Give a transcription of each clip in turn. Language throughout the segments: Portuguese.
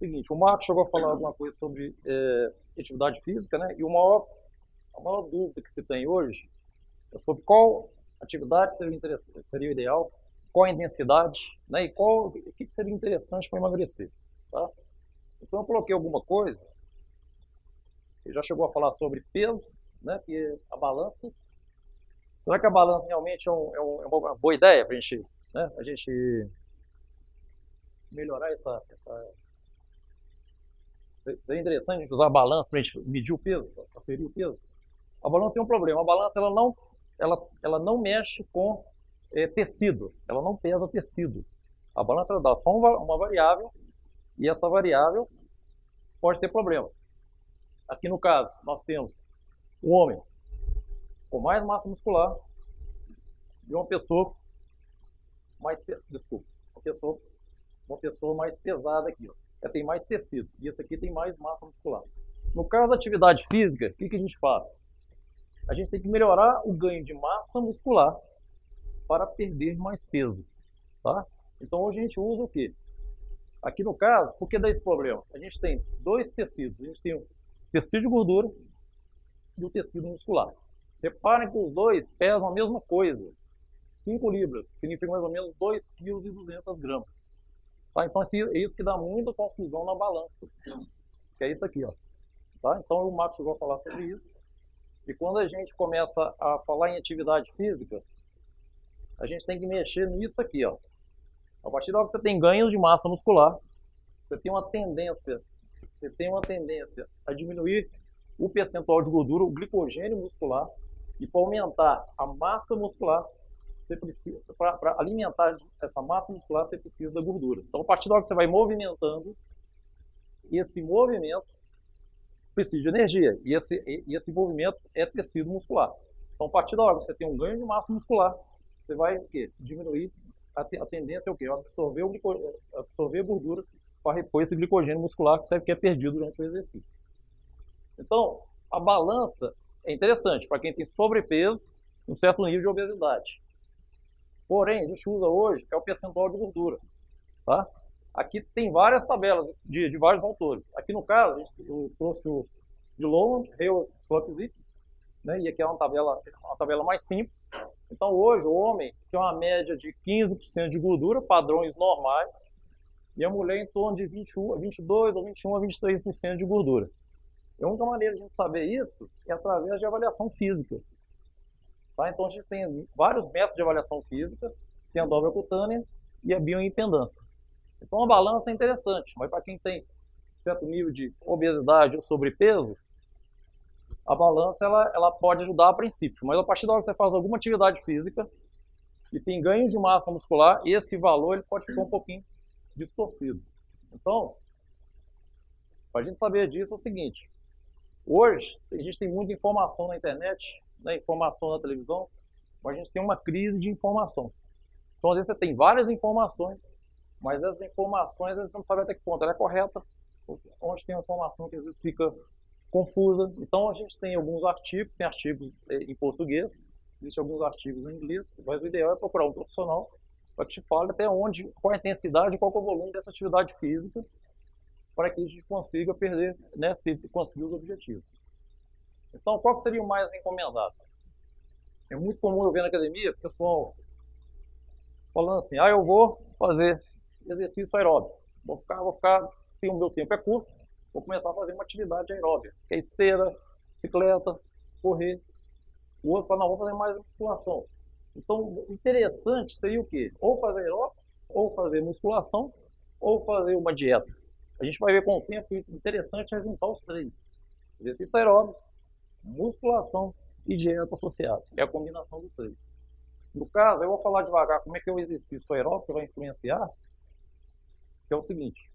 seguinte, o Marcos chegou a falar alguma coisa sobre atividade física, né? E a maior dúvida que se tem hoje é sobre qual atividade seria o ideal, qual a intensidade, né? E o que seria interessante para emagrecer, tá? Então eu coloquei alguma coisa, ele já chegou a falar sobre peso, né? Que é a balança. Será que a balança realmente é uma boa ideia para a gente melhorar seria interessante a gente usar a balança para a gente medir o peso, para aferir o peso? A balança tem um problema. A balança ela não mexe com tecido, ela não pesa tecido. A balança ela dá só uma variável e essa variável pode ter problema. Aqui no caso, nós temos um homem com mais massa muscular e uma pessoa uma pessoa mais pesada aqui, ó. Ela tem mais tecido e esse aqui tem mais massa muscular. No caso da atividade física, o que a gente faz? A gente tem que melhorar o ganho de massa muscular para perder mais peso, tá? Então hoje a gente usa o quê? Aqui no caso, por que dá esse problema? A gente tem dois tecidos, a gente tem o tecido de gordura e o tecido muscular. Reparem que os dois pesam a mesma coisa, 5 libras, que significa mais ou menos 2,2 kg. Tá? Então é isso que dá muita confusão na balança, que é isso aqui, ó. Tá? Então o Marcos chegou a falar sobre isso. E quando a gente começa a falar em atividade física, a gente tem que mexer nisso aqui, ó. A partir da hora que você tem ganhos de massa muscular, você tem uma tendência a diminuir o percentual de gordura, o glicogênio muscular, e para aumentar a massa muscular, você precisa, para alimentar essa massa muscular, você precisa da gordura. Então, a partir da hora que você vai movimentando, esse movimento precisa de energia, e esse movimento é tecido muscular. Então, a partir da hora que você tem um ganho de massa muscular, você vai o quê? Diminuir a tendência é o quê? Absorver a gordura para repor esse glicogênio muscular que é perdido durante o exercício. Então, a balança é interessante para quem tem sobrepeso e um certo nível de obesidade. Porém, a gente usa hoje o percentual de gordura. Tá? Aqui tem várias tabelas de vários autores. Aqui no caso, eu trouxe o de Lowland, Hale, Flopzik, né? E aqui é uma tabela mais simples. Então hoje o homem tem uma média de 15% de gordura, padrões normais, e a mulher em torno de 22 ou 21 a 23% de gordura. E a única maneira de a gente saber isso é através de avaliação física. Tá? Então a gente tem vários métodos de avaliação física, tem a dobra cutânea e a bioimpedância. Então a balança é interessante, mas para quem tem certo nível de obesidade ou sobrepeso, a balança ela pode ajudar a princípio, mas a partir da hora que você faz alguma atividade física e tem ganho de massa muscular, esse valor ele pode ficar um pouquinho distorcido. Então, para a gente saber disso é o seguinte: hoje a gente tem muita informação na internet, né, informação na televisão, mas a gente tem uma crise de informação. Então, às vezes você tem várias informações, mas essas informações às vezes você não sabe até que ponto ela é correta, onde tem uma informação que às vezes fica confusa. Então a gente tem alguns artigos, tem artigos em português, existem alguns artigos em inglês, mas o ideal é procurar um profissional para que te fale até onde, qual a intensidade, qual é o volume dessa atividade física, para que a gente consiga perder, né, conseguir os objetivos. Então, qual que seria o mais recomendado? É muito comum eu ver na academia o pessoal falando assim: eu vou fazer exercício aeróbico, vou ficar, o meu tempo é curto, vou começar a fazer uma atividade aeróbica, que é esteira, bicicleta, correr. O outro fala: não, vou fazer mais musculação. Então, o interessante seria o quê? Ou fazer aeróbico, ou fazer musculação, ou fazer uma dieta. A gente vai ver com o tempo que o interessante é juntar os três: exercício aeróbico, musculação e dieta associada. É a combinação dos três. No caso, eu vou falar devagar como é que é o exercício aeróbico que vai influenciar, que é o seguinte: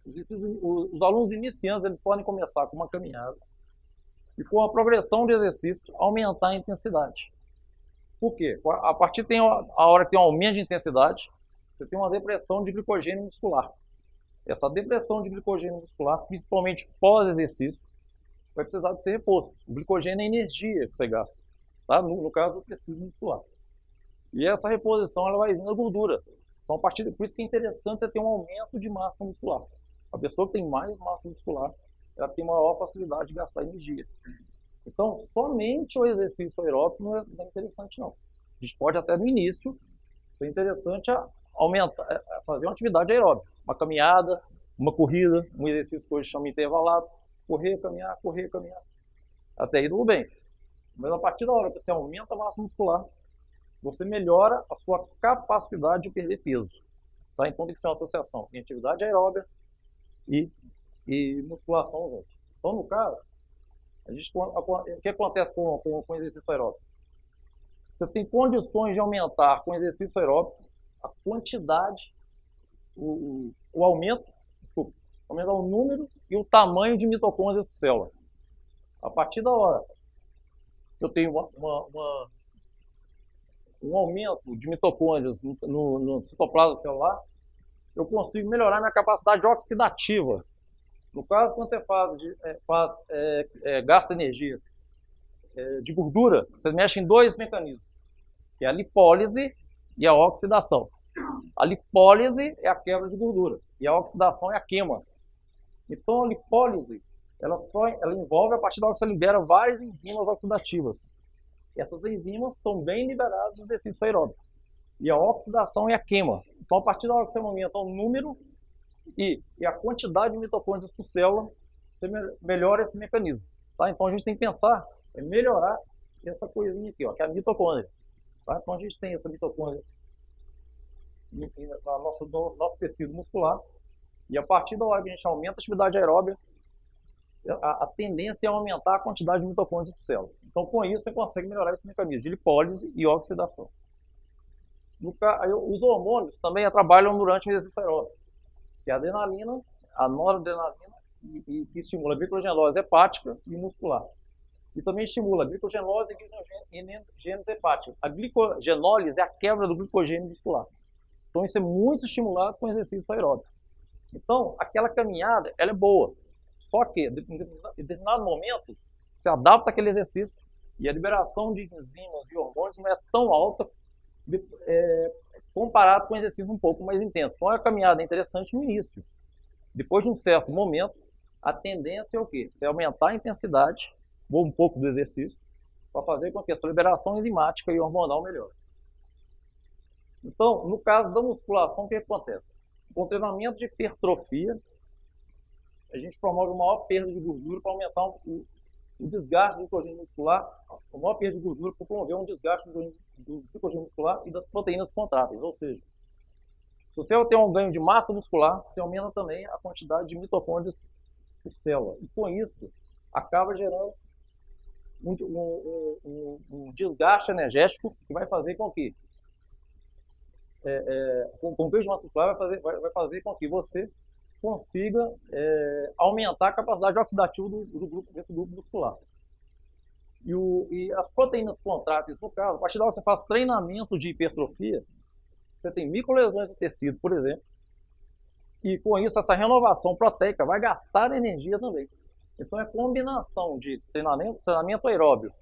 os alunos iniciantes eles podem começar com uma caminhada e com a progressão de exercício aumentar a intensidade. Por quê? A partir a hora que tem um aumento de intensidade, você tem uma depressão de glicogênio muscular. Essa depressão de glicogênio muscular, principalmente pós-exercício, vai precisar de ser reposto. O glicogênio é energia que você gasta, tá? No caso do tecido muscular. E essa reposição ela vai vir na gordura. Então, por isso que é interessante você ter um aumento de massa muscular. A pessoa que tem mais massa muscular, ela tem maior facilidade de gastar energia. Então, somente o exercício aeróbico não é interessante, não. A gente pode até no início ser interessante aumentar, fazer uma atividade aeróbica, uma caminhada, uma corrida, um exercício que hoje chama intervalado, correr, caminhar, até aí tudo bem. Mas a partir da hora que você aumenta a massa muscular, você melhora a sua capacidade de perder peso. Tá? Então tem que ser uma associação em atividade aeróbica e musculação junto. Então, no caso, o que acontece com o exercício aeróbico? Você tem condições de aumentar com o exercício aeróbico a quantidade, aumentar o número e o tamanho de mitocôndrias por célula. A partir da hora que eu tenho um aumento de mitocôndrias no citoplasma celular, eu consigo melhorar minha capacidade oxidativa. No caso, quando você gasta energia de gordura, você mexe em dois mecanismos, que é a lipólise e a oxidação. A lipólise é a quebra de gordura e a oxidação é a queima. Então, a lipólise ela envolve, a partir da hora que você libera, várias enzimas oxidativas. E essas enzimas são bem liberadas no exercício aeróbico. E a oxidação é a queima. Então, a partir da hora que você aumenta o número e a quantidade de mitocôndrias por célula, você melhora esse mecanismo. Tá? Então, a gente tem que pensar em melhorar essa coisinha aqui, ó, que é a mitocôndria. Tá? Então, a gente tem essa mitocôndria no nosso tecido muscular. E a partir da hora que a gente aumenta a atividade aeróbica, a tendência é aumentar a quantidade de mitocôndrias por célula. Então, com isso, você consegue melhorar esse mecanismo de lipólise e oxidação. Os hormônios também trabalham durante o exercício aeróbico, que é a adrenalina, a noradrenalina, que estimula a glicogenose hepática e muscular. E também estimula a glicogenose e glicogênese hepática. A glicogenólise é a quebra do glicogênio muscular. Então, isso é muito estimulado com o exercício aeróbico. Então, aquela caminhada, ela é boa. Só que, em determinado momento, você adapta aquele exercício e a liberação de enzimas e hormônios não é tão alta comparado com um exercício um pouco mais intenso. Então, a caminhada é interessante no início. Depois de um certo momento, a tendência é o quê? Você aumentar a intensidade ou um pouco do exercício para fazer com que a sua liberação enzimática e hormonal melhore. Então, no caso da musculação, o que acontece? Com o treinamento de hipertrofia, a gente promove uma maior perda de gordura para aumentar o desgaste do glicogênio muscular, a maior perda de gordura para promover um desgaste do glicogênio muscular e das proteínas contráteis. Ou seja, se você tem um ganho de massa muscular, você aumenta também a quantidade de mitocôndrias por célula. E com isso, acaba gerando um desgaste energético que vai fazer com que com o ganho de massa muscular vai fazer com que você consiga aumentar a capacidade oxidativa desse grupo muscular. E as proteínas contráteis, no caso, a partir da hora que você faz treinamento de hipertrofia, você tem microlesões do tecido, por exemplo, e com isso essa renovação proteica vai gastar energia também. Então é a combinação de treinamento aeróbio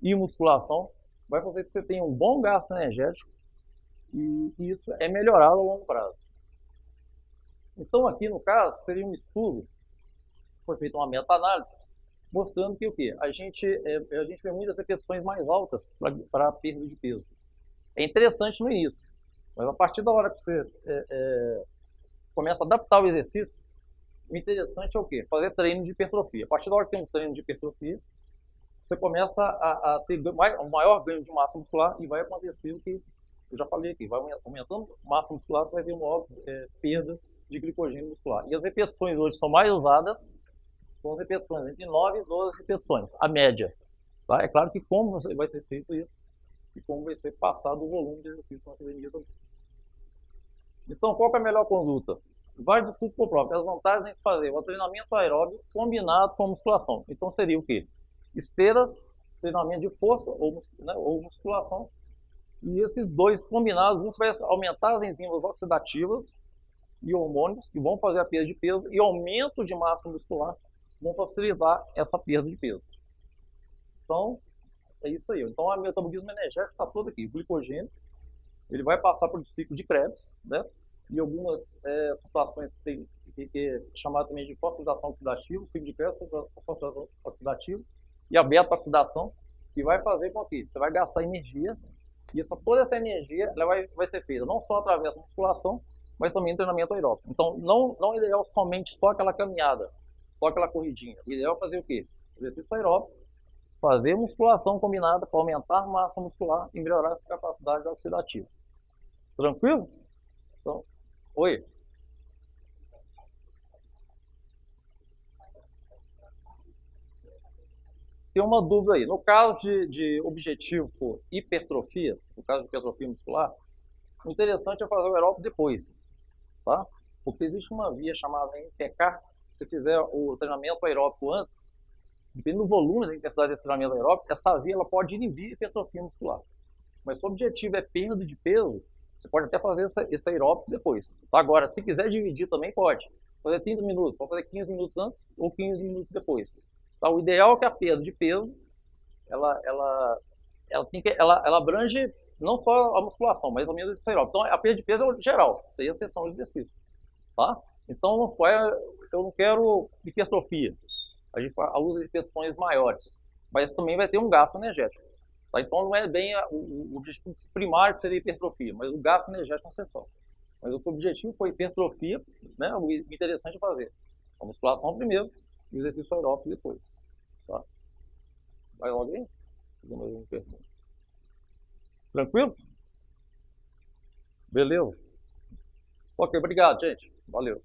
e musculação vai fazer que você tenha um bom gasto energético e isso é melhorado a longo prazo. Então aqui no caso seria um estudo, foi feita uma meta-análise, mostrando que o quê? A gente vê muitas repetições mais altas para perda de peso. É interessante no início, mas a partir da hora que você começa a adaptar o exercício, o interessante é o quê? Fazer treino de hipertrofia. A partir da hora que tem um treino de hipertrofia, você começa a ter um maior ganho de massa muscular e vai acontecer o que eu já falei aqui, vai aumentando massa muscular, você vai ter uma maior perda de glicogênio muscular. E as repetições hoje são mais usadas, são as repetições entre 9 e 12 repetições, a média. Tá? É claro que como vai ser feito isso e como vai ser passado o volume de exercício na academia também. Então, qual que é a melhor conduta? Vários estudos comprovam as vantagens de fazer o treinamento aeróbio combinado com a musculação. Então, seria o quê? Esteira, treinamento de força ou musculação. E esses dois combinados, você vai aumentar as enzimas oxidativas e hormônios que vão fazer a perda de peso e aumento de massa muscular vão facilitar essa perda de peso. Então, é isso aí. Então, o metabolismo energético está todo aqui. O glicogênio, ele vai passar por um ciclo de Krebs, né? e algumas situações que é chamada também de fossilização oxidativa, o ciclo de Krebs, fossilização oxidativa, e a beta-oxidação, que vai fazer com que você vai gastar energia, e toda essa energia ela vai ser feita não só através da musculação, mas também treinamento aeróbico. Então, não é ideal somente só aquela caminhada, só aquela corridinha. O ideal é fazer o quê? Exercício aeróbico, fazer musculação combinada para aumentar a massa muscular e melhorar essa capacidade oxidativa. Tranquilo? Então, oi. Tem uma dúvida aí. No caso de objetivo por hipertrofia, no caso de hipertrofia muscular, o interessante é fazer o aeróbico depois, tá? Porque existe uma via chamada MPK. Se você fizer o treinamento aeróbico antes, dependendo do volume da intensidade desse treinamento aeróbico, essa via ela pode inibir a hipertrofia muscular. Mas se o objetivo é perda de peso, você pode até fazer esse aeróbico depois. Agora, se quiser dividir também pode. Fazer 30 minutos, pode fazer 15 minutos antes ou 15 minutos depois. Tá? O ideal é que a perda de peso, ela abrange não só a musculação, mas também o exercício aeróbico. Então, a perda de peso é geral. Isso aí é a sessão de exercício. Tá? Então, eu não quero hipertrofia. A gente usa repetições maiores. Mas também vai ter um gasto energético. Tá? Então, não é bem o objetivo primário que seria hipertrofia, mas o gasto energético na sessão. Mas o objetivo foi hipertrofia, né? O interessante é fazer a musculação primeiro e o exercício aeróbico depois. Tá? Vai logo aí? Tranquilo? Beleza? Ok, obrigado, gente. Valeu.